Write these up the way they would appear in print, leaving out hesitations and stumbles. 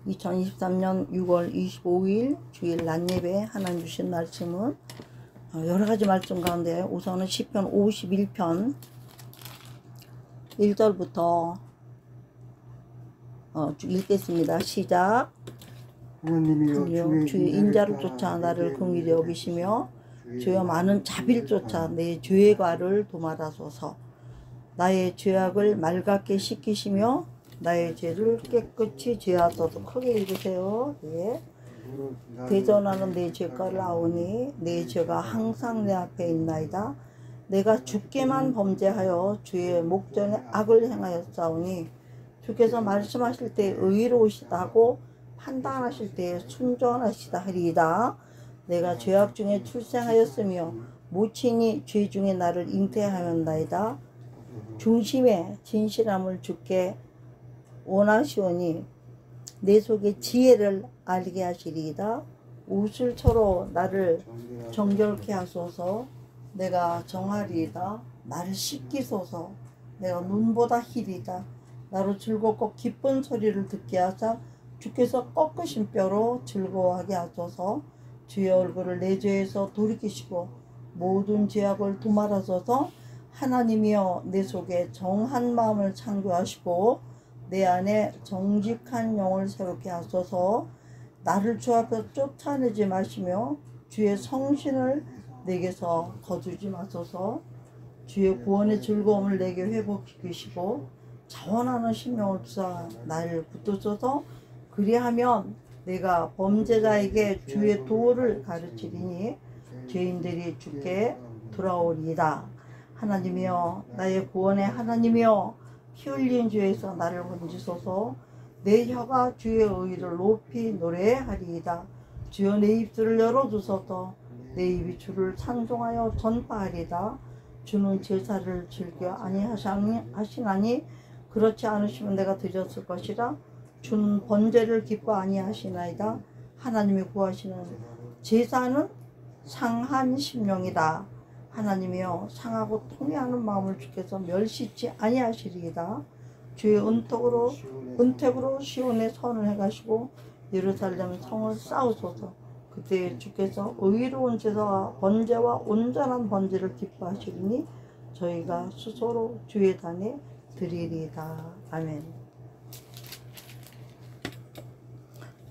2023년 6월 25일 주일 낮예배 하나님 주신 말씀은 여러가지 말씀 가운데 우선은 시편 51편 1절부터 읽겠습니다. 시작. 하나님이여 주의 인자를 쫓아 나를 긍휼히 여기시며 주여 많은 자비를 쫓아 내 죄의 과를 도말하소서. 나의 죄악을 맑게 씻기시며 나의 죄를 깨끗이 제하소서. 크게 읽으세요. 예. 대전하는 내 죄가를 아오니 내 죄가 항상 내 앞에 있나이다. 내가 주께만 범죄하여 주의 목전에 악을 행하였사오니 주께서 말씀하실 때 의로우시다 하고 판단하실 때 순전하시다 하리이다. 내가 죄악 중에 출생하였으며 모친이 죄 중에 나를 잉태하였나이다. 중심에 진실함을 주께 원하시오니 내 속에 지혜를 알게 하시리이다. 우슬초로 나를 정결케 하소서. 내가 정하리이다. 나를 씻기소서. 내가 눈보다 희리다. 나로 즐겁고 기쁜 소리를 듣게 하사 주께서 꺾으신 뼈로 즐거워하게 하소서. 주의 얼굴을 내 죄에서 돌이키시고 모든 죄악을 도말하소서. 하나님이여 내 속에 정한 마음을 창조하시고 내 안에 정직한 영을 새롭게 하소서. 나를 주 앞에서 쫓아내지 마시며 주의 성신을 내게서 거두지 마소서. 주의 구원의 즐거움을 내게 회복시키시고 자원하는 심령을 주사 나를 붙드소서. 그리하면 내가 범죄자에게 주의 도를 가르치리니 죄인들이 주께 돌아오리이다. 하나님이여 나의 구원의 하나님이여 피 흘린 죄에서 나를 건지소서. 내 혀가 주의 의를 높이 노래하리이다. 주여 내 입술을 열어주소서. 내 입이 주를 찬송하여 전파하리이다. 주는 제사를 즐겨 아니하시나니 그렇지 않으시면 내가 드렸을 것이라. 주는 번제를 기뻐 아니하시나이다. 하나님이 구하시는 제사는 상한 심령이다. 하나님이여 상하고 통회하는 마음을 주께서 멸시치 아니하시리이다. 주의 은택으로 시온에 선을 행하시고 예루살렘 성을 쌓으소서. 그때 주께서 의로운 제사와 번제와 온전한 번제를 기뻐하시리니 저희가 수소로 주의 단에 드리리이다. 아멘.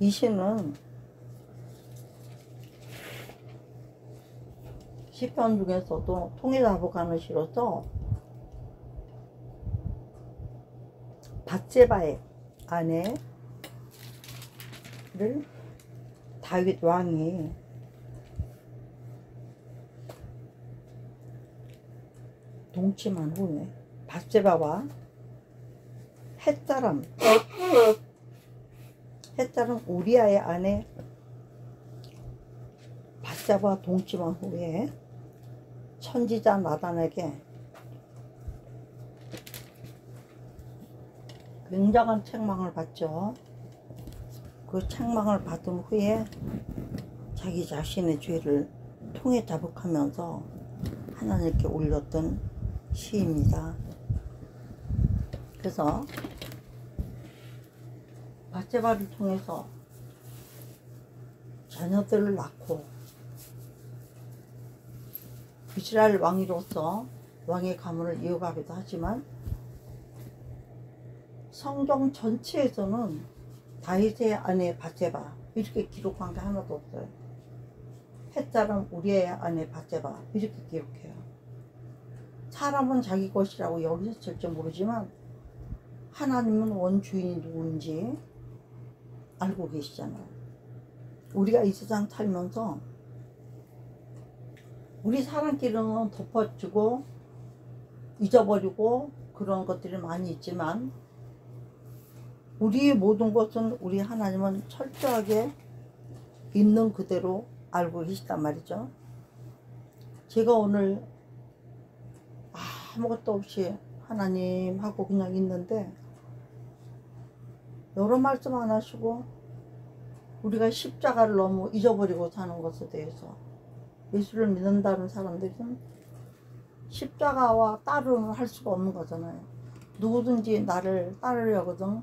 이 시는 시편 중에서도 통일하복하는 시로서 밧세바의 아내를 다윗 왕이 동침한 후에 밧세바와 헷사람 우리아의 아내 밧세바와 동침한 후에 선지자 나단에게 굉장한 책망을 받죠. 그 책망을 받은 후에 자기 자신의 죄를 통해 자복하면서 하나님께 올렸던 시입니다. 그래서 밧세바를 통해서 자녀들을 낳고 이스라엘 왕이로서 왕의 가문을 이어가기도 하지만 성경 전체에서는 다윗의 아내 밧세바 이렇게 기록한 게 하나도 없어요. 헷사람 우리아의 아내 밧세바 이렇게 기록해요. 사람은 자기 것이라고 여기셨을지 모르지만 하나님은 원주인이 누구인지 알고 계시잖아요. 우리가 이 세상 살면서 우리 사람끼리는 덮어주고 잊어버리고 그런 것들이 많이 있지만 우리의 모든 것은 우리 하나님은 철저하게 있는 그대로 알고 계시단 말이죠. 제가 오늘 아무것도 없이 하나님하고 그냥 있는데 여러 말씀 안 하시고 우리가 십자가를 너무 잊어버리고 사는 것에 대해서 예수를 믿는다는 사람들은 십자가와 따르는 할 수가 없는 거잖아요. 누구든지 나를 따르려거든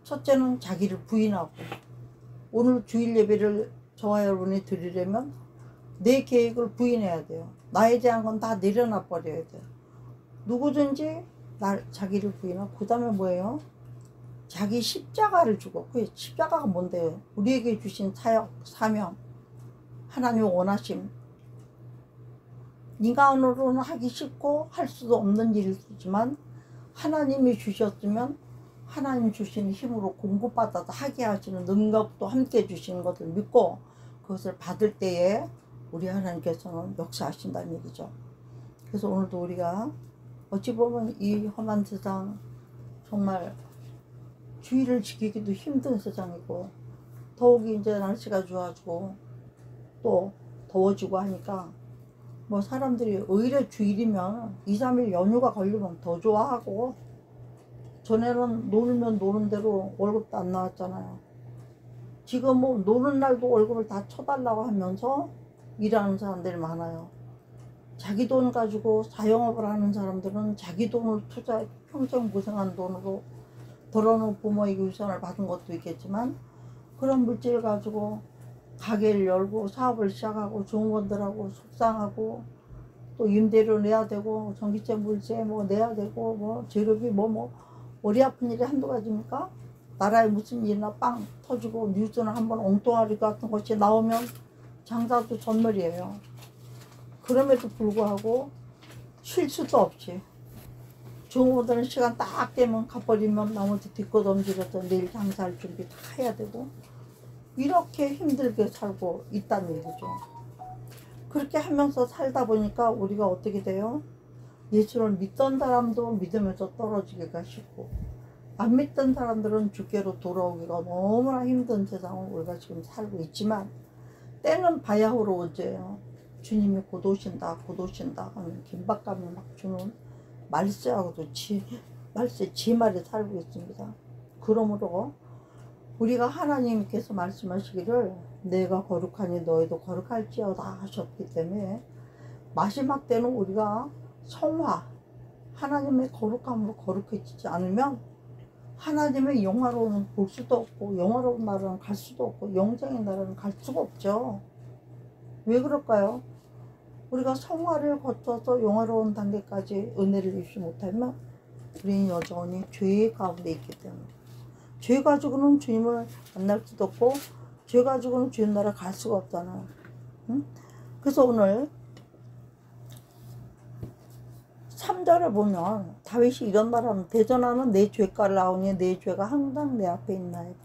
첫째는 자기를 부인하고 오늘 주일 예배를 저와 여러분이 드리려면 내 계획을 부인해야 돼요. 나에 대한 건 다 내려놔 버려야 돼요. 누구든지 자기를 부인하고, 그 다음에 뭐예요? 자기 십자가를 주고. 그 십자가가 뭔데요? 우리에게 주신 사역, 사명, 하나님의 원하심. 인간으로는 하기 쉽고 할 수도 없는 일이지만 하나님이 주셨으면 하나님 주시는 힘으로 공급받아서 하게 하시는 능력도 함께 주시는 것을 믿고 그것을 받을 때에 우리 하나님께서는 역사하신다는 얘기죠. 그래서 오늘도 우리가 어찌 보면 이 험한 세상, 정말 주의를 지키기도 힘든 세상이고, 더욱이 이제 날씨가 좋아지고 또 더워지고 하니까 뭐 사람들이 오히려 주일이면 2, 3일 연휴가 걸리면 더 좋아하고, 전에는 놀면 노는 대로 월급도 안 나왔잖아요. 지금 뭐 노는 날도 월급을 다 쳐달라고 하면서 일하는 사람들이 많아요. 자기 돈 가지고 사영업을 하는 사람들은 자기 돈을 투자해 평생 고생한 돈으로 벌어놓은 부모에게 유산을 받은 것도 있겠지만, 그런 물질을 가지고 가게를 열고 사업을 시작하고 좋은 건들하고 속상하고, 또 임대료 내야 되고 전기세 물세 뭐 내야 되고 뭐 재료비 뭐 머리 아픈 일이 한두 가지입니까? 나라에 무슨 일이나 빵 터지고 뉴스나 한번 엉뚱하리 같은 것이 나오면 장사도 전멸이에요. 그럼에도 불구하고 쉴 수도 없이 종업원들은 시간 딱 되면 가버리면 나머지 뒷거dom지려서 내일 장사할 준비 다 해야 되고, 이렇게 힘들게 살고 있다는 얘기죠. 그렇게 하면서 살다 보니까 우리가 어떻게 돼요? 예수를 믿던 사람도 믿으면서 떨어지기가 쉽고, 안 믿던 사람들은 주께로 돌아오기가 너무나 힘든 세상을 우리가 지금 살고 있지만, 때는 바야흐로 오제요. 주님이 곧 오신다 곧 오신다 하면 긴박감이 막 주는 말세하고도 말세 지 말에 살고 있습니다. 그러므로 우리가 하나님께서 말씀하시기를 내가 거룩하니 너희도 거룩할지어다 하셨기 때문에, 마지막 때는 우리가 성화, 하나님의 거룩함으로 거룩해지지 않으면 하나님의 영화로는 볼 수도 없고 영화로운 나라는 갈 수도 없고 영생의 나라는 갈 수가 없죠. 왜 그럴까요? 우리가 성화를 거쳐서 영화로운 단계까지 은혜를 입지 못하면 우리는 여전히 죄 가운데 있기 때문에, 죄 가지고는 주님을 만날 수도 없고 죄 가지고는 주님 나라 갈 수가 없잖아요. 응? 그래서 오늘 3절에 보면 다윗이 이런 말하는, 대전하는 내 죄가를 나오니 내 죄가 항상 내 앞에 있나이다.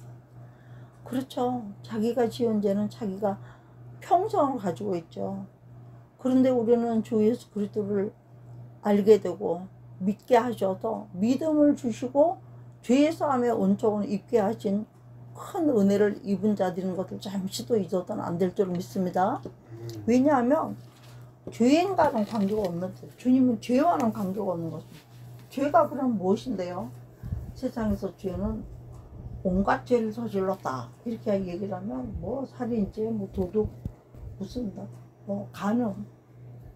그렇죠. 자기가 지은 죄는 자기가 평생을 가지고 있죠. 그런데 우리는 주 예수 그리스도를 알게 되고 믿게 하셔서 믿음을 주시고 죄의 사함의 온종을 입게 하신 큰 은혜를 입은 자들인 것을 잠시도 잊어서는 안 될 줄 믿습니다. 왜냐하면 죄인과는 관계가 없는, 주님은 죄와는 관계가 없는 것입니다. 죄가 그럼 무엇인데요? 세상에서 죄는 온갖 죄를 저질렀다 이렇게 얘기를 하면 뭐 살인죄, 뭐 도둑, 무슨 뭐 간음,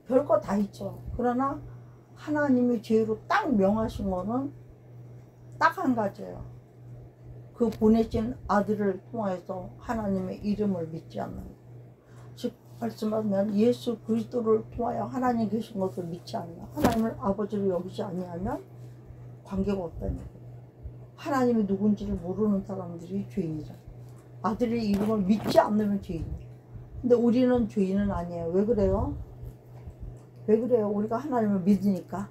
별거 다 있죠. 그러나 하나님이 죄로 딱 명하신 거는 딱 한 가지예요. 그 보내신 아들을 통해서 하나님의 이름을 믿지 않는 것. 즉 말씀하면 예수 그리스도를 통하여 하나님 계신 것을 믿지 않으면, 하나님을 아버지로 여기지 아니하면 관계가 없다는 거예요. 하나님이 누군지를 모르는 사람들이 죄인이죠. 아들의 이름을 믿지 않으면 죄인이에요. 근데 우리는 죄인은 아니에요. 왜 그래요? 왜 그래요? 우리가 하나님을 믿으니까,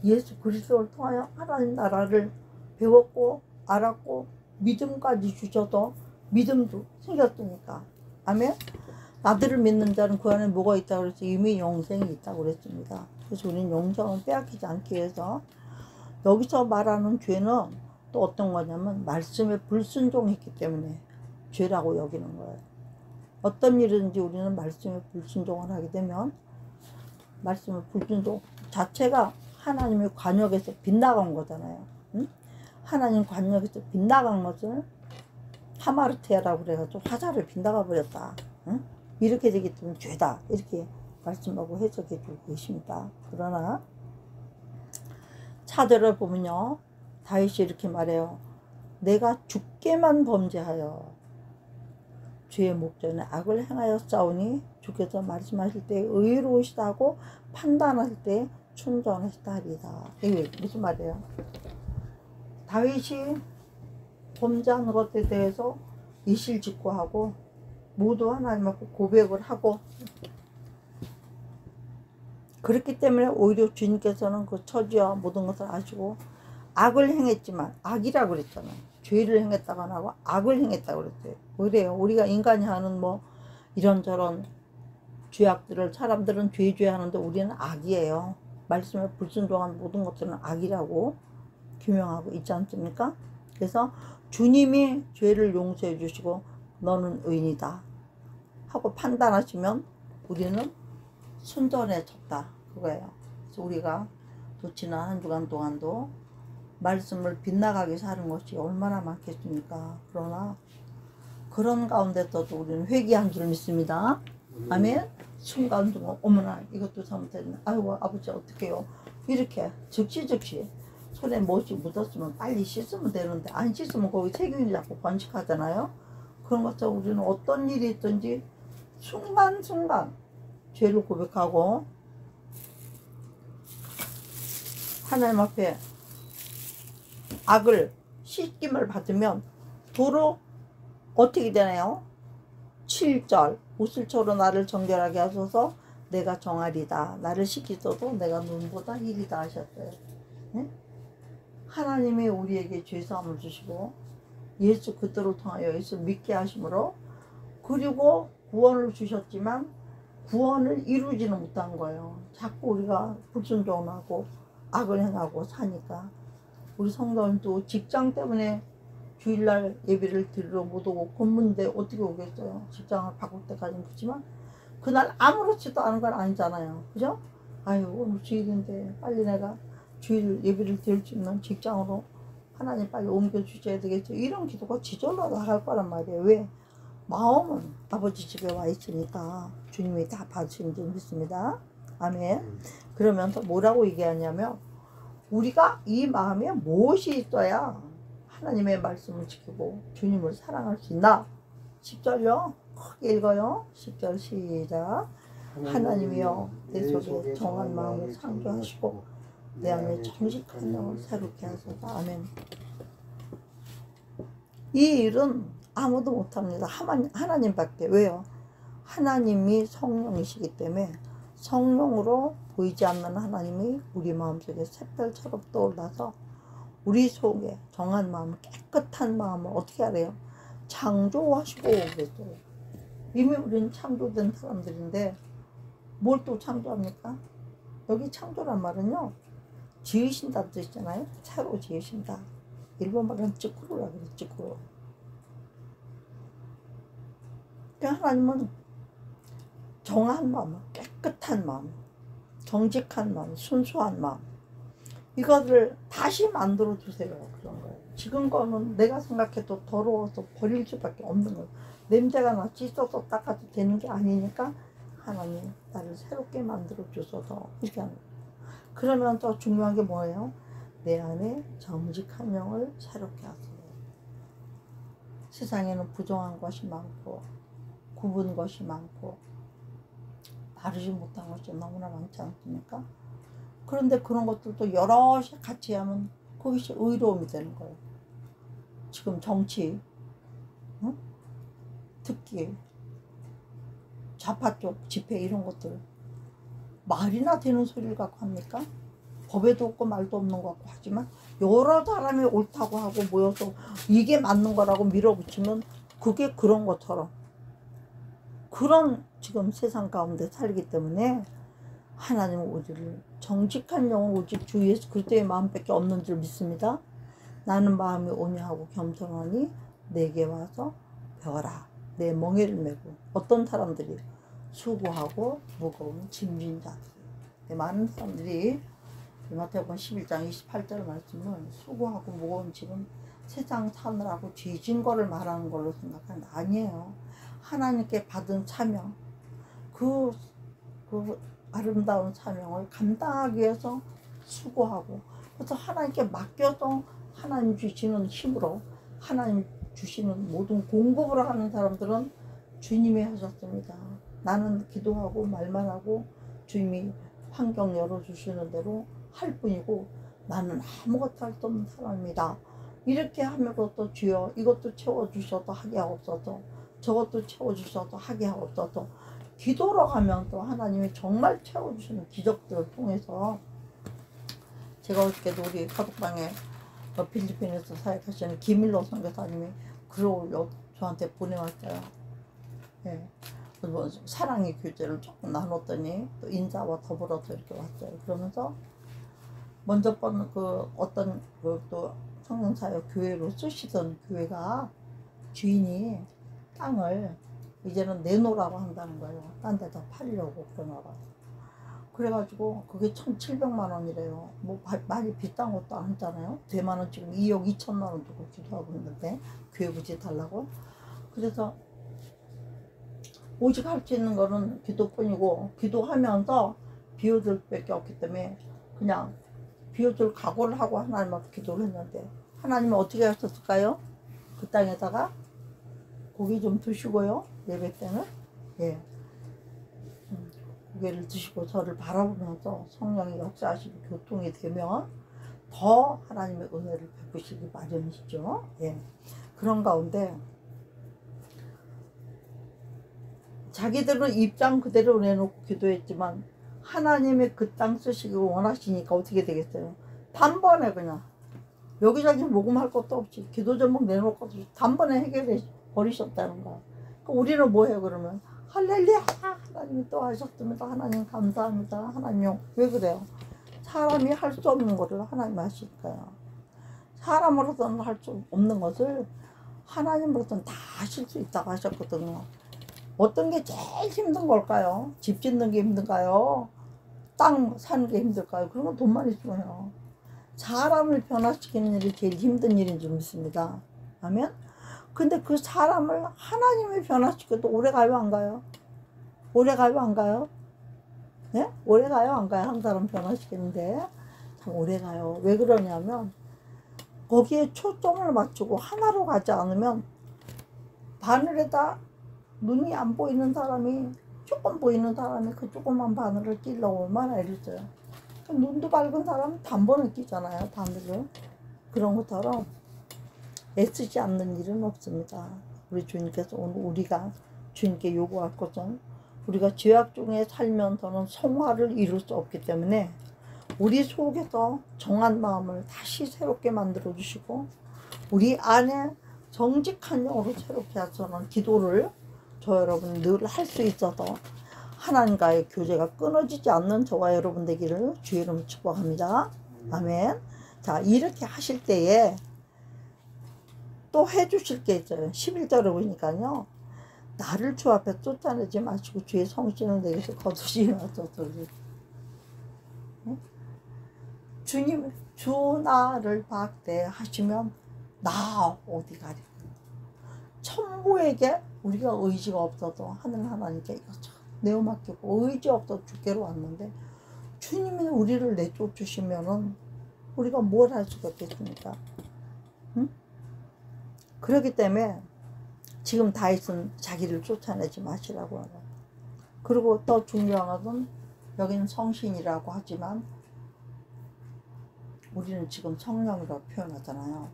예수 그리스도를 통하여 하나님 나라를 배웠고 알았고 믿음까지 주셔서 믿음도 생겼으니까. 아멘. 아들을 믿는 자는 그 안에 뭐가 있다고 그랬어요? 이미 영생이 있다고 그랬습니다. 그래서 우리는 영생을 빼앗기지 않기 위해서, 여기서 말하는 죄는 또 어떤 거냐면 말씀에 불순종했기 때문에 죄라고 여기는 거예요. 어떤 일이든지 우리는 말씀에 불순종을 하게 되면, 말씀에 불순종 자체가 하나님의 관역에서 빗나간 거잖아요. 응? 하나님 관역에서 빗나간 것을 하마르테라고 그래가지고 화살을 빗나가 버렸다. 응? 이렇게 되기 때문에 죄다. 이렇게 말씀하고 해석해 주고 계십니다. 그러나 차들을 보면요, 다윗이 이렇게 말해요. 내가 주께만 범죄하여 죄의 목전에 악을 행하여 싸우니 주께서 말씀하실 때 의로우시다 하고 판단하실 때 충정하시다 하리다. 이게 무슨 말이에요? 다윗이 범죄한 것에 대해서 이실직고하고 모두 하나님 앞에 고백을 하고, 그렇기 때문에 오히려 주님께서는 그 처지와 모든 것을 아시고 악을 행했지만, 악이라고 그랬잖아요. 죄를 행했다고 안 하고 악을 행했다고 그랬어요. 그래요. 우리가 인간이 하는 뭐 이런저런 죄악들을 사람들은 죄 하는데 우리는 악이에요. 말씀에 불순종한 모든 것들은 악이라고 규명하고 있지 않습니까? 그래서 주님이 죄를 용서해 주시고 너는 의인이다 하고 판단하시면 우리는 순전해졌다 그거예요. 그래서 우리가 또 지난 한 주간 동안도 말씀을 빗나가게 사는 것이 얼마나 많겠습니까? 그러나 그런 가운데서도 우리는 회개한 줄 믿습니다. 아멘. 순간순간 어머나 이것도 잘못했네, 아이고 아버지 어떡해요, 이렇게 즉시 손에 못이 묻었으면 빨리 씻으면 되는데 안 씻으면 거기 세균이 자꾸 번식하잖아요. 그런 것처럼 우리는 어떤 일이 있든지 순간순간 죄를 고백하고 하나님 앞에 악을 씻김을 받으면 도로 어떻게 되나요? 7절 우슬초로 나를 정결하게 하소서 내가 정하리다. 나를 씻기소도 내가 눈보다 이리다 하셨어요. 네? 하나님이 우리에게 죄사함을 주시고 예수 그리스도를 통하여 예수 믿게 하심으로, 그리고 구원을 주셨지만 구원을 이루지는 못한 거예요. 자꾸 우리가 불순종하고 악을 행하고 사니까. 우리 성도님도 직장 때문에 주일날 예배를 드리러 못 오고 곤문인데 어떻게 오겠어요? 직장을 바꿀 때까지는. 그렇지만 그날 아무렇지도 않은 건 아니잖아요. 그죠? 아유 오늘 주일인데 빨리 내가 주일 예배를 드릴 수 있는 직장으로 하나님 빨리 옮겨주셔야 되겠죠. 이런 기도가 지절로 나갈 거란 말이에요. 왜? 마음은 아버지 집에 와 있으니까 주님이 다 봐주신 줄 믿습니다. 아멘. 그러면서 뭐라고 얘기하냐면, 우리가 이 마음에 무엇이 있어야 하나님의 말씀을 지키고 주님을 사랑할 수 있나? 10절요. 크게 읽어요. 10절 시작. 하나님이여 내 속에 정한 마음을 창조하시고 내 안에 정직한 영을 새롭게 하소서. 아멘. 이 일은 아무도 못합니다. 하나님밖에. 왜요? 하나님이 성령이시기 때문에 성령으로 보이지 않는 하나님이 우리 마음속에 샛별처럼 떠올라서 우리 속에 정한 마음, 깨끗한 마음을 어떻게 하래요? 창조하시고 그랬어요. 이미 우리는 창조된 사람들인데 뭘 또 창조합니까? 여기 창조란 말은요, 지으신다는 뜻이잖아요. 새로 지으신다. 일본 말은 찌꾸루라 그래, 찌꾸루. 그러니까 하나님은 정한 마음, 깨끗한 마음, 정직한 마음, 순수한 마음, 이것을 다시 만들어 주세요. 그런 거예요. 지금 거는 내가 생각해도 더러워서 버릴 수밖에 없는 거예요. 냄새가 나 씻어서 닦아도 되는 게 아니니까 하나님 나를 새롭게 만들어 주셔서 이렇게 하는 거예요. 그러면 더 중요한 게 뭐예요? 내 안에 정직한 영을 새롭게 하세요. 세상에는 부정한 것이 많고 굽은 것이 많고 바르지 못한 것이 너무나 많지 않습니까? 그런데 그런 것들도 여럿이 같이 하면 그것이 의로움이 되는 거예요. 지금 정치, 응? 특히 좌파 쪽 집회 이런 것들 말이나 되는 소리를 갖고 합니까? 법에도 없고 말도 없는 것 같고 하지만 여러 사람이 옳다고 하고 모여서 이게 맞는 거라고 밀어붙이면 그게 그런 것처럼, 그런 지금 세상 가운데 살기 때문에 하나님은 우리를 정직한 영을 오직 주 예수 그리스도의 마음밖에 없는 줄 믿습니다. 나는 마음이 온유하고 겸손하니 내게 와서 배워라. 내 멍에를 메고. 어떤 사람들이 수고하고 무거운 짐진 자들. 많은 사람들이 마태복음 11장 28절 말씀은 수고하고 무거운 짐은 세상 사느라고 죄진 거를 말하는 걸로 생각하는데 아니에요. 하나님께 받은 사명, 그 아름다운 사명을 감당하기 위해서 수고하고, 그래서 하나님께 맡겨서 하나님 주시는 힘으로 하나님 주시는 모든 공급을 하는 사람들은 주님이 하셨습니다. 나는 기도하고 말만 하고 주님이 환경 열어주시는 대로 할 뿐이고 나는 아무것도 할 수 없는 사람입니다. 이렇게 하면서도 주여 이것도 채워주셔도 하게 하옵소서, 저것도 채워주셔도 하게 하옵소서. 기도로 가면 또 하나님이 정말 채워주시는 기적들을 통해서, 제가 어저께도 우리 카톡방에 필리핀에서 사역하시는 김일로 선교사님이 글을 저한테 보내왔어요. 예. 뭐 사랑의 교제를 조금 나눴더니 또 인사와 더불어서 이렇게 왔어요. 그러면서 먼저 어떤 또 성령사역 교회로 쓰시던 교회가 주인이 땅을 이제는 내놓으라고 한다는 거예요. 딴 데다 팔려고 그러나 봐요. 그래가지고 그게 1,700만 원이래요. 뭐 많이 비싼 것도 아니잖아요. 대만은 지금 2억 2천만 원 주고 기도하고 있는데 교회 부지 달라고. 그래서 오직 할 수 있는 거는 기도뿐이고, 기도하면서 비워줄 밖에 없기 때문에 그냥 비워줄 각오를 하고 하나님 앞에 기도를 했는데, 하나님은 어떻게 하셨을까요? 그 땅에다가 고기 좀 드시고요, 예배 때는, 예, 고개를 드시고 저를 바라보면서 성령이 역사하시고 교통이 되면 더 하나님의 은혜를 베푸시기 마련이시죠. 예. 그런 가운데 자기들은 입장 그대로 내놓고 기도했지만 하나님의 그 땅 쓰시기 원하시니까 어떻게 되겠어요? 단번에 그냥 여기저기 모금할 것도 없이 기도 제목 내놓을 것도 없이 단번에 해결해 버리셨다는 거야. 우리는 뭐해요 그러면? 할렐루야, 하나님이 또 하셨습니다, 하나님 감사합니다, 하나님. 왜 그래요? 사람이 할 수 없는 것을 하나님 하시니까요. 사람으로서는 할 수 없는 것을 하나님으로서는 다 하실 수 있다고 하셨거든요. 어떤 게 제일 힘든 걸까요? 집 짓는 게 힘든가요? 땅 사는 게 힘들까요? 그런 건 돈만 있으면 해요. 사람을 변화시키는 일이 제일 힘든 일인 줄 믿습니다. 아멘? 근데 그 사람을 하나님이 변화시켜도 오래 가요, 안 가요? 오래 가요, 안 가요? 네? 오래 가요, 안 가요? 한 사람 변화시키는데 참 오래 가요. 왜 그러냐면 거기에 초점을 맞추고 하나로 가지 않으면, 바늘에다 눈이 안 보이는 사람이, 조금 보이는 사람이 그 조그만 바늘을 끼려고 얼마나 애를 써요. 눈도 밝은 사람은 단번에 끼잖아요, 바늘을. 그런 것처럼 애쓰지 않는 일은 없습니다. 우리 주님께서 오늘 우리가 주님께 요구할 것은, 우리가 죄악 중에 살면서는 성화를 이룰 수 없기 때문에 우리 속에서 정한 마음을 다시 새롭게 만들어 주시고, 우리 안에 정직한 영으로 새롭게 하시는 기도를 저 여러분 늘 할 수 있어서 하나님과의 교제가 끊어지지 않는 저와 여러분 되기를 주의 이름으로 축복합니다. 아멘. 자, 이렇게 하실 때에 또 해주실 게 있어요. 11절을 보니까요, 나를 주 앞에 쫓아내지 마시고 주의 성신을 내게서 거두시면서, 주님 주 나를 박대하시면 나 어디 가리. 천부에게 우리가 의지가 없어서 하늘 하나님께 이것저것 내어맡기고 의지 없어 죽게로 왔는데, 주님이 우리를 내쫓으시면은 우리가 뭘 할 수가 있겠습니까? 응? 그렇기 때문에 지금 다윗은 자기를 쫓아내지 마시라고 하고, 그리고 더 중요한 것은 여기는 성신이라고 하지만 우리는 지금 성령이라고 표현하잖아요.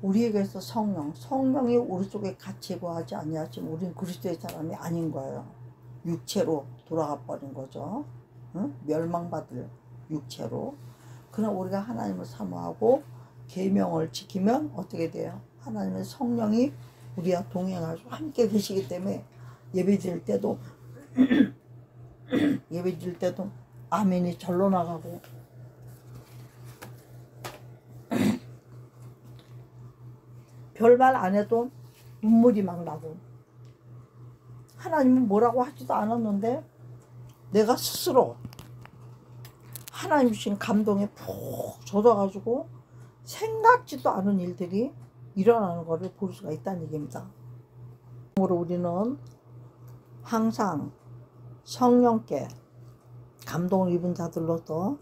우리에게서 성령이 우리 속에 같이 거하지 아니하시면 우리는 그리스도의 사람이 아닌 거예요. 육체로 돌아가 버린 거죠. 응? 멸망받을 육체로. 그러나 우리가 하나님을 사모하고 계명을 지키면 어떻게 돼요? 하나님의 성령이 우리와 동행하시고 함께 계시기 때문에 예배드릴 때도 예배드릴 때도 아멘이 절로 나가고, 별말 안 해도 눈물이 막 나고, 하나님은 뭐라고 하지도 않았는데 내가 스스로 하나님 주신 감동에 푹 젖어가지고 생각지도 않은 일들이 일어나는 것을 볼 수가 있다는 얘기입니다. 우리는 항상 성령께 감동을 입은 자들로서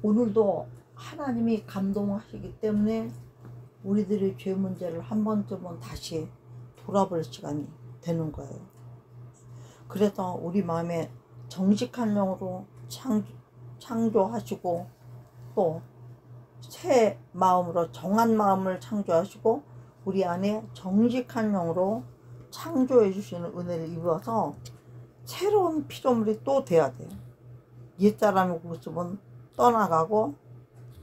오늘도 하나님이 감동하시기 때문에 우리들의 죄 문제를 한 번쯤은 다시 돌아볼 시간이 되는 거예요. 그래서 우리 마음에 정직한 영으로 창조하시고 또 새 마음으로 정한 마음을 창조하시고 우리 안에 정직한 영으로 창조해 주시는 은혜를 입어서 새로운 피조물이 또 돼야 돼요. 옛사람의 모습은 떠나가고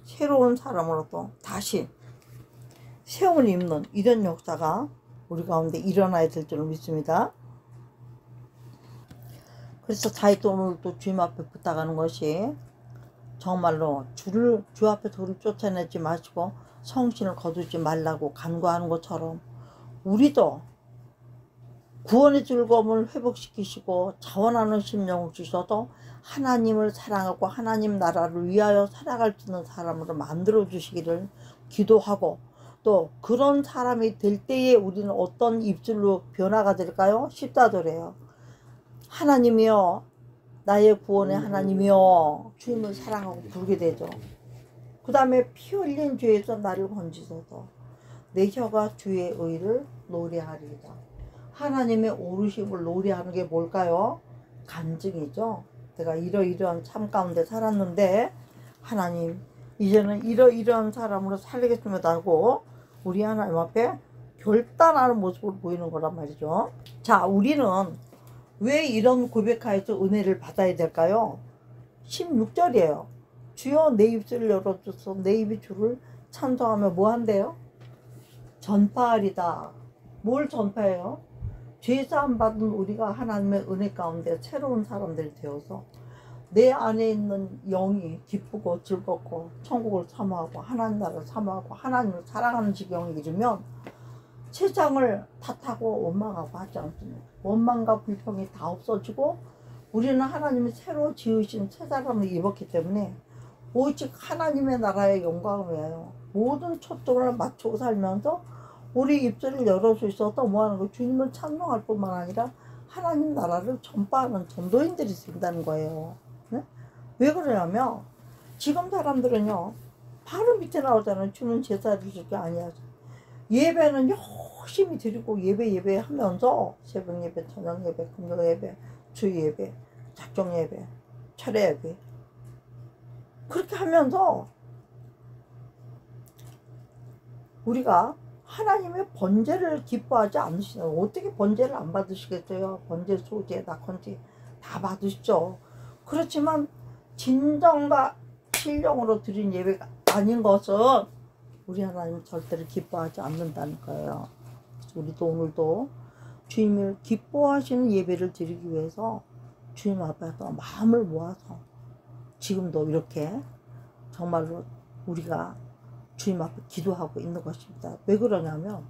새로운 사람으로 또 다시 새 옷을 입는 이런 역사가 우리 가운데 일어나야 될 줄 믿습니다. 그래서 다윗도 오늘 또 주님 앞에 부탁하는 것이 정말로 주 앞에 저를 쫓아내지 마시고 성신을 거두지 말라고 간구하는 것처럼 우리도 구원의 즐거움을 회복시키시고 자원하는 심령을 주셔도 하나님을 사랑하고 하나님 나라를 위하여 살아갈 수 있는 사람으로 만들어 주시기를 기도하고 또 그런 사람이 될 때에 우리는 어떤 입술로 변화가 될까요? 14절에요. 하나님이여 나의 구원의 하나님이여 주님을 사랑하고 부르게 되죠. 그 다음에 피 흘린 죄에서 나를 건지소서 내 혀가 주의 의를 노래하리이다. 하나님의 오르심을 노래하는 게 뭘까요? 간증이죠. 내가 이러이러한 삶 가운데 살았는데 하나님 이제는 이러이러한 사람으로 살겠습니다 하고 우리 하나님 앞에 결단하는 모습을 보이는 거란 말이죠. 자, 우리는 왜 이런 고백하여서 은혜를 받아야 될까요? 16절이에요. 주여 내 입술을 열어줘서 내 입이 주를 찬송하며 뭐 한대요? 전파하리다. 뭘 전파해요? 죄사함 받은 우리가 하나님의 은혜 가운데 새로운 사람들이 되어서 내 안에 있는 영이 기쁘고 즐겁고 천국을 사모하고 하나님 나라를 사모하고 하나님을 사랑하는 지경에 이르면 세상을 탓하고 원망하고 하지 않습니다. 원망과 불평이 다 없어지고 우리는 하나님이 새로 지으신 새 사람을 입었기 때문에 오직 하나님의 나라의 영광을 위하여 모든 초점을 맞추고 살면서 우리 입술을 열어 수 있어서 뭐하는 거 주님을 찬송할 뿐만 아니라 하나님 나라를 전파하는 전도인들이 된다는 거예요. 네? 왜 그러냐면 지금 사람들은요 바로 밑에 나오잖아요. 주는 제사를 줄게 아니하죠. 예배는 열심히 드리고 예배 하면서 새벽 예배, 저녁 예배, 금요 예배, 주 예배, 작정 예배, 철회 예배 그렇게 하면서 우리가 하나님의 번제를 기뻐하지 않으시나요? 어떻게 번제를 안 받으시겠어요? 번제, 소제, 낙헌제 다 받으시죠. 그렇지만 진정과 신령으로 드린 예배가 아닌 것은 우리 하나님 절대로 기뻐하지 않는다는 거예요. 우리도 오늘도 주님을 기뻐하시는 예배를 드리기 위해서 주님 앞에서 마음을 모아서 지금도 이렇게 정말로 우리가 주님 앞에 기도하고 있는 것입니다. 왜 그러냐면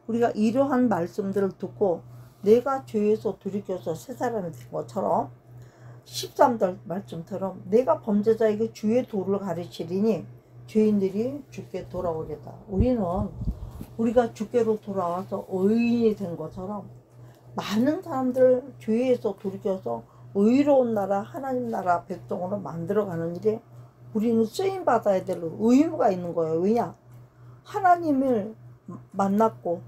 우리가 이러한 말씀들을 듣고 내가 죄에서 돌이켜서 새 사람이 된 것처럼 13절 말씀처럼 내가 범죄자에게 주의 도를 가르치리니 죄인들이 주께 돌아오겠다. 우리는 우리가 주께로 돌아와서 의인이 된 것처럼 많은 사람들 죄에서 돌이켜서 의로운 나라 하나님 나라 백성으로 만들어가는 일에 우리는 쓰임받아야 될 의무가 있는 거예요. 왜냐? 하나님을 만났고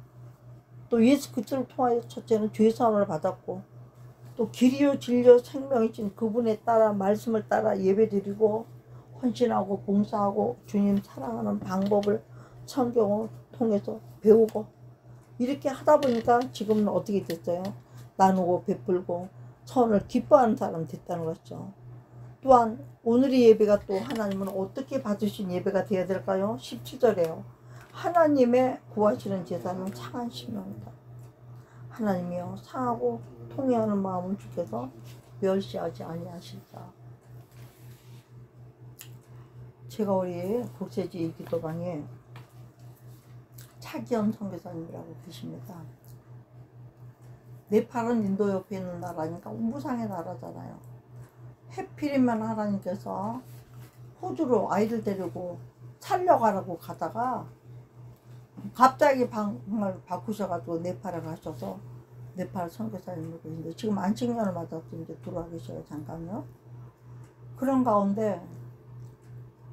또 예수 그리스도를 통하여 첫째는 죄사함을 받았고 또 길이요 진리요 생명이신 그분에 따라 말씀을 따라 예배드리고 헌신하고 봉사하고 주님 사랑하는 방법을 성경을 통해서 배우고 이렇게 하다 보니까 지금은 어떻게 됐어요? 나누고 베풀고 선을 기뻐하는 사람 됐다는 것이죠. 또한 오늘의 예배가 또 하나님은 어떻게 받으신 예배가 되어야 될까요? 17절에요. 하나님의 구하시는 제사는 상한 심령이다. 하나님이여 상하고 통회하는 마음을 주께서 멸시하지 아니하실까. 제가 우리 복세지 기도방에 차기현 선교사님이라고 계십니다. 네팔은 인도 옆에 있는 나라니까 우상의 나라잖아요. 해필이면 하나님께서 호주로 아이들 데리고 살려가라고 가다가 갑자기 방을 바꾸셔가지고 네팔에 가셔서 네팔 선교사님이고 있는데 지금 안식년을 맞아서 이제 들어와 계셔요. 잠깐요. 그런 가운데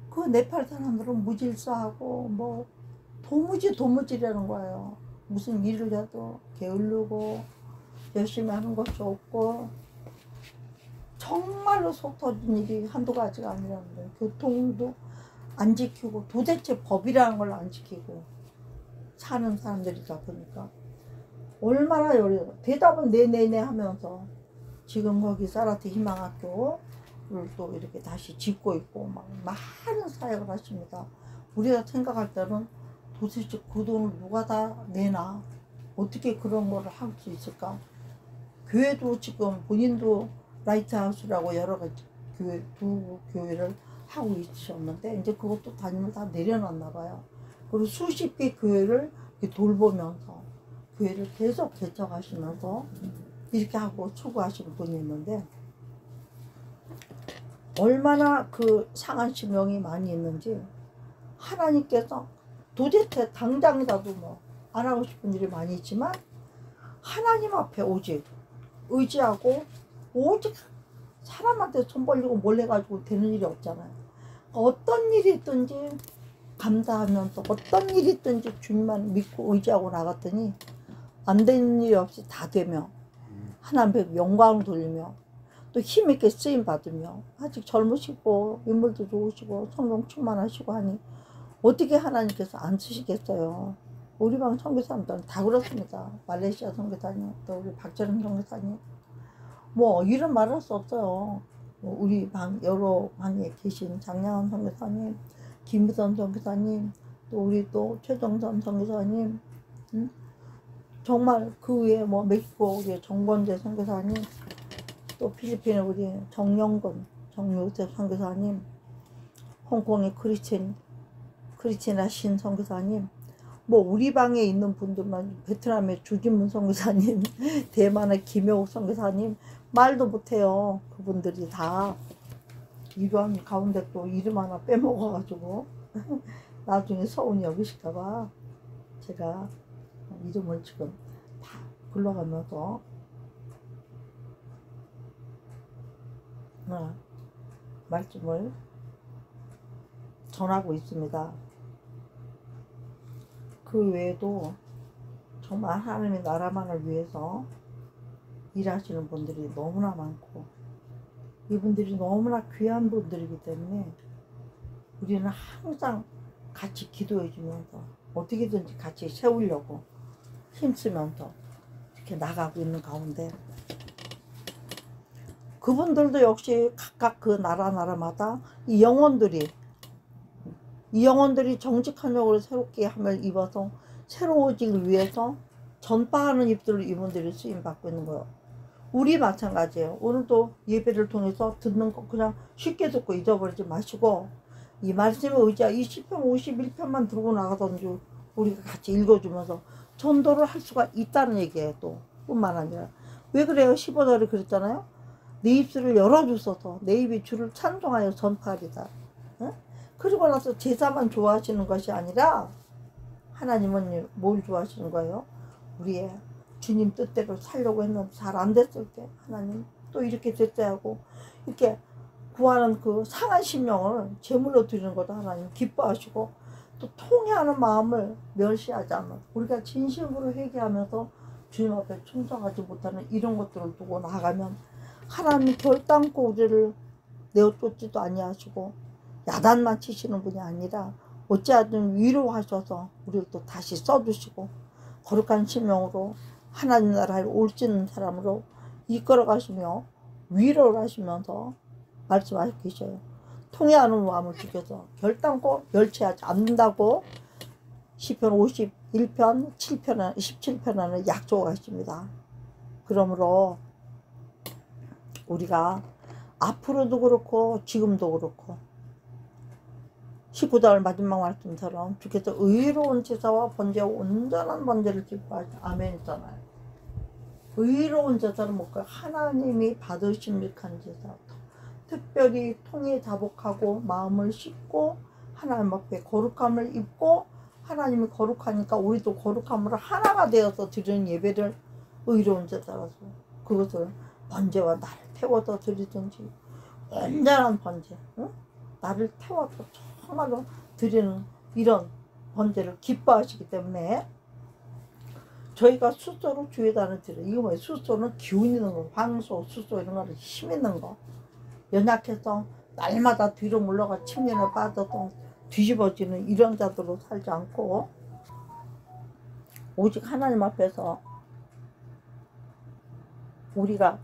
그 네팔 사람들은 무질서하고 뭐 도무지라는 거예요. 무슨 일을 해도 게으르고 열심히 하는 것이 없고 정말로 속 터진 일이 한두 가지가 아니라는 거예요. 교통도 안 지키고 도대체 법이라는 걸 안 지키고 사는 사람들이다 보니까 얼마나 대답은 네네네 하면서 지금 거기 사라트 희망학교를 또 이렇게 다시 짓고 있고 막 많은 사역을 하십니다. 우리가 생각할 때는 도대체 그 돈을 누가 다 내나 어떻게 그런 거를 할 수 있을까. 교회도 지금 본인도 라이트하우스라고 여러 가지 교회, 두 교회를 하고 있으셨는데 이제 그것도 다니면 다 내려놨나 봐요. 그리고 수십 개 교회를 돌보면서 교회를 계속 개척하시면서 이렇게 하고 추구하시는 분이 있는데 얼마나 그 상한 심령이 많이 있는지 하나님께서 도대체 당장이라도 뭐 안 하고 싶은 일이 많이 있지만 하나님 앞에 오직 의지하고 오직 사람한테 손 벌리고 뭘 해가지고 되는 일이 없잖아요. 어떤 일이 있든지 감사하면서 어떤 일이 있든지 주님만 믿고 의지하고 나갔더니 안 되는 일이 없이 다 되며 하나님께 영광을 돌리며 또 힘있게 쓰임 받으며 아직 젊으시고 인물도 좋으시고 성령 충만하시고 하니 어떻게 하나님께서 안 쓰시겠어요. 우리 방 선교사님들은 다 그렇습니다. 말레이시아 선교사님 또 우리 박재름 선교사님 뭐 이런 말 할 수 없어요. 우리 방 여러 방에 계신 장량환 선교사님, 김부선 선교사님, 또 우리 또 최정선 선교사님, 정말 그 외에 뭐 멕시코 우리 정권재 선교사님, 또 필리핀의 우리 정영건, 정요셉 선교사님, 홍콩의 크리스티나 신 선교사님, 뭐 우리 방에 있는 분들만 베트남의 주진문 선교사님, 대만의 김효욱 선교사님 말도 못해요. 그분들이 다 이러한 가운데 또 이름 하나 빼먹어가지고 나중에 서운히 여기실까봐 제가 이름을 지금 다 불러가면서 말씀을 전하고 있습니다. 그 외에도 정말 하나님의 나라만을 위해서 일하시는 분들이 너무나 많고 이분들이 너무나 귀한 분들이기 때문에 우리는 항상 같이 기도해 주면서 어떻게든지 같이 세우려고 힘쓰면서 이렇게 나가고 있는 가운데 그분들도 역시 각각 그 나라마다 이 영혼들이 정직한 영으로 새롭게 함을 입어서 새로워지기 위해서 전파하는 입술로 이분들이 쓰임받고 있는 거예요. 우리 마찬가지예요. 오늘도 예배를 통해서 듣는 거 그냥 쉽게 듣고 잊어버리지 마시고 이 말씀에 의지하 이 시편 51편만 들고 나가던지 우리가 같이 읽어주면서 전도를 할 수가 있다는 얘기예요. 또 뿐만 아니라 왜 그래요? 15절에 그랬잖아요. 내 입술을 열어주소서 내 입이 주를 찬송하여 전파하리다. 응? 그리고 나서 제사만 좋아하시는 것이 아니라 하나님은 뭘 좋아하시는 거예요? 우리의 주님 뜻대로 살려고 했는데 잘 안 됐을 때 하나님 또 이렇게 됐어야 하고 이렇게 구하는 그 상한 심령을 제물로 드리는 것도 하나님 기뻐하시고 또 통회하는 마음을 멸시하지 않는 우리가 진심으로 회개하면서 주님 앞에 충성하지 못하는 이런 것들을 두고 나가면 하나님 결단코 우리를 내어쫓지도 아니하시고 야단만 치시는 분이 아니라 어찌하든 위로하셔서 우리를 또 다시 써주시고 거룩한 심령으로 하나님 나라에 올지는 사람으로 이끌어 가시며 위로를 하시면서 말씀하시고 계셔요. 통회하는 마음을 주셔서 결단코 멸치하지 않는다고 시편 51편 17편에는 약속하십니다. 그러므로 우리가 앞으로도 그렇고 지금도 그렇고 19절 마지막 말씀처럼 주께서 의로운 제사와 번제와 온전한 번제를 기뻐하시고 아멘 있잖아요. 의로운 제사는 뭘까요? 하나님이 받으신 믹한 제사, 특별히 통에 자복하고 마음을 씻고 하나님 앞에 거룩함을 입고 하나님이 거룩하니까 우리도 거룩함으로 하나가 되어서 드리는 예배를 의로운 제사라서 그것을 번제와 나를 태워서 드리든지 온전한 번제, 응? 나를 태워서 정말로 드리는 이런 번제를 기뻐하시기 때문에 저희가 숫소로 주에다는 드려. 이거 뭐예요? 숫소는 기운 있는 거, 황소, 숫소 이런 거는 힘 있는 거. 연약해서 날마다 뒤로 물러가 침륜에 빠져도 뒤집어지는 이런 자들로 살지 않고 오직 하나님 앞에서 우리가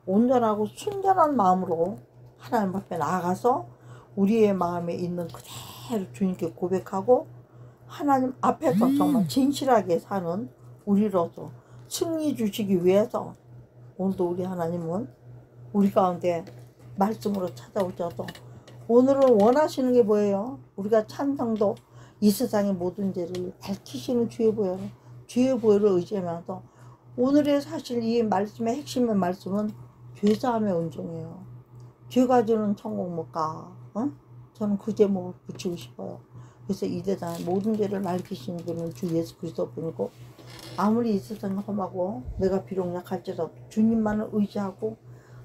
온전하고 순전한 마음으로 하나님 앞에 나아가서 우리의 마음에 있는 그대로 주님께 고백하고 하나님 앞에서 정말 진실하게 사는 우리로서 승리 주시기 위해서 오늘도 우리 하나님은 우리 가운데 말씀으로 찾아오셔서 오늘은 원하시는 게 뭐예요? 우리가 찬성도 이 세상의 모든 죄를 밝히시는 주의 보혈, 주의 보혈을 의지하면서 오늘의 사실 이 말씀의 핵심의 말씀은 죄사함의 은총이에요. 죄가 주는 천국 못 가. 어? 저는 그 제목을 붙이고 싶어요. 그래서 이 세상의 모든 죄를 밝히시는 분은 주 예수 그리스도 뿐이고 아무리 이 세상이 험하고 내가 비록 약할지라도 주님만을 의지하고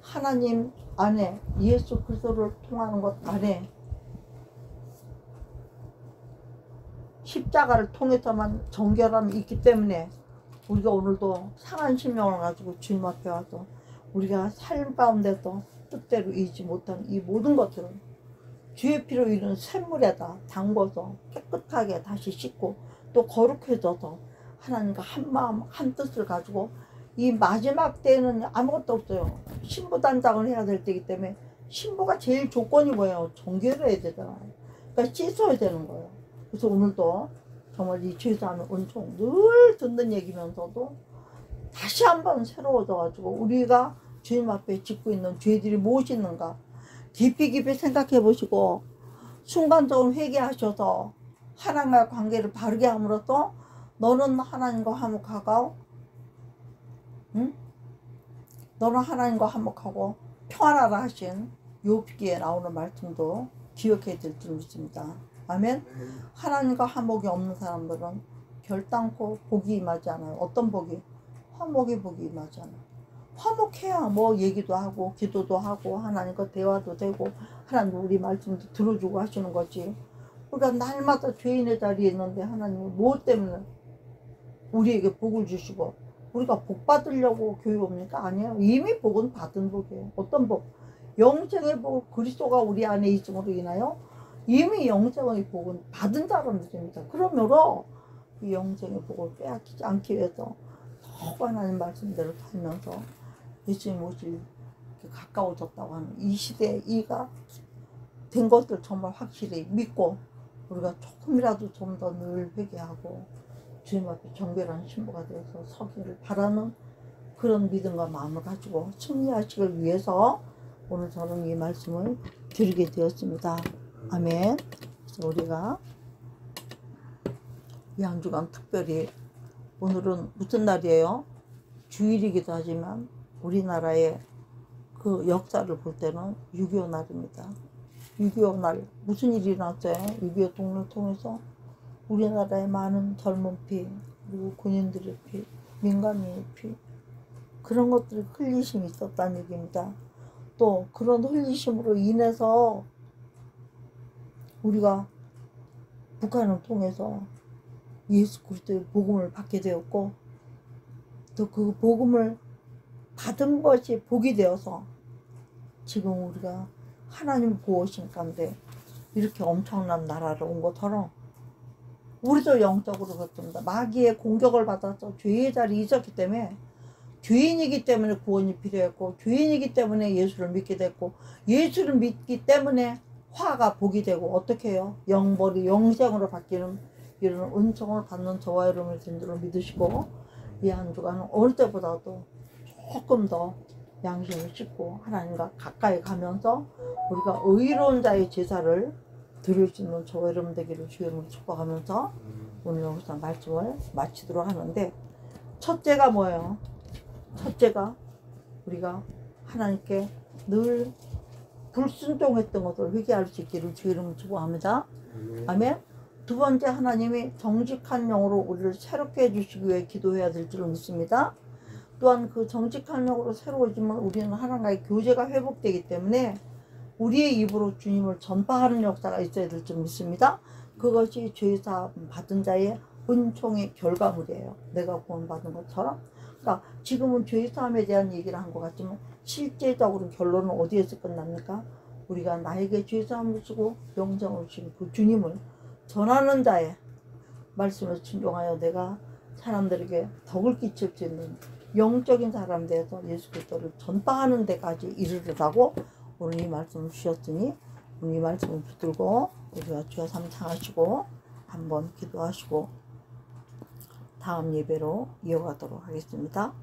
하나님 안에 예수 그리스도를 통하는 것 안에 십자가를 통해서만 정결함이 있기 때문에 우리가 오늘도 상한 심령을 가지고 주님 앞에 와서 우리가 삶 가운데도 뜻대로 이기지 못한 이 모든 것들은 주의 피로 이룬 샘물에다 담궈서 깨끗하게 다시 씻고 또 거룩해져서 하나님과 한 마음 한 뜻을 가지고 이 마지막 때에는 아무것도 없어요. 신부단장을 해야 될 때이기 때문에 신부가 제일 조건이 뭐예요? 정결해야 되잖아요. 그러니까 씻어야 되는 거예요. 그래서 오늘도 정말 이 죄사함의 은총 늘 듣는 얘기면서도 다시 한번 새로워져 가지고 우리가 주님 앞에 짓고 있는 죄들이 무엇이 있는가 깊이 생각해 보시고 순간적으로 회개하셔서 하나님과의 관계를 바르게 함으로써 너는 하나님과 화목하고 응? 너는 하나님과 화목하고 평안하라 하신 욥기에 나오는 말씀도 기억해야 될 줄 믿습니다. 아멘. 하나님과 화목이 없는 사람들은 결단코 복이 임하지 않아요. 어떤 복이? 화목의 복이 임하지 않아요. 화목해야 뭐 얘기도 하고 기도도 하고 하나님과 대화도 되고 하나님 우리 말씀도 들어주고 하시는 거지. 우리가 날마다 죄인의 자리에 있는데 하나님은 무엇 때문에 우리에게 복을 주시고 우리가 복 받으려고 교회 옵니까? 아니에요. 이미 복은 받은 복이에요. 어떤 복? 영생의 복, 그리스도가 우리 안에 있음으로 인하여 이미 영생의 복은 받은 사람들입니다. 그러므로 이 영생의 복을 빼앗기지 않기 위해서 더 하나님 말씀대로 살면서 예수님 오실 가까워졌다고 하는 이 시대에 이가 된 것을 정말 확실히 믿고 우리가 조금이라도 좀 더 늘 회개하고 주님 앞에 정결한 신부가 되어서 서기를 바라는 그런 믿음과 마음을 가지고 승리하시길 위해서 오늘 저는 이 말씀을 드리게 되었습니다. 아멘. 그래서 우리가 이 한 주간 특별히 오늘은 무슨 날이에요? 주일이기도 하지만 우리나라의 그 역사를 볼 때는 6.25 날입니다. 6.25 날 무슨 일이 일어났어요? 6.25 동를 통해서 우리나라의 많은 젊은 피, 그리고 군인들의 피, 민간인의 피 그런 것들이 흘리심이 있었다는 얘기입니다. 또 그런 흘리심으로 인해서 우리가 북한을 통해서 예수 그리스도의 복음을 받게 되었고 또 그 복음을 받은 것이 복이 되어서 지금 우리가 하나님 보호신 가운데 이렇게 엄청난 나라로 온 것처럼 우리도 영적으로 그렇습니다. 마귀의 공격을 받아서 죄의 자리에 있었기 때문에 죄인이기 때문에 구원이 필요했고 죄인이기 때문에 예수를 믿게 됐고 예수를 믿기 때문에 화가 복이 되고 어떻게 해요? 영벌이 영생으로 바뀌는 이런 은총을 받는 저와 여러분이 된 줄을 믿으시고 이 한 주간은 어느 때보다도 조금 더 양심을 씻고 하나님과 가까이 가면서 우리가 의로운 자의 제사를 드릴 수 있는 저와 여러분 되기를 주님으로 축복하면서 오늘 여기서 말씀을 마치도록 하는데 첫째가 뭐예요? 첫째가 우리가 하나님께 늘 불순종했던 것을 회개할 수 있기를 주의 이름으로 축복합니다. 아멘. 두 번째 하나님이 정직한 영으로 우리를 새롭게 해주시기 위해 기도해야 될 줄을 믿습니다. 또한 그 정직한 영으로 새로워지면 우리는 하나님과의 교제가 회복되기 때문에 우리의 입으로 주님을 전파하는 역사가 있어야 될 줄 믿습니다. 그것이 죄사 받은 자의 은총의 결과물이에요. 내가 구원받은 것처럼. 그러니까 지금은 죄사함에 대한 얘기를 한 것 같지만 실제적으로 결론은 어디에서 끝납니까? 우리가 나에게 죄사함을 주고 영생을 주신 그 주님을 전하는 자의 말씀을 순종하여 내가 사람들에게 덕을 끼칠 수 있는 영적인 사람 되어서 예수 그리스도를 전파하는 데까지 이르르라고 오늘 이 말씀을 주셨으니 오늘 이 말씀을 붙들고 우리가 주여 삼창하시고 한번 기도하시고 다음 예배로 이어가도록 하겠습니다.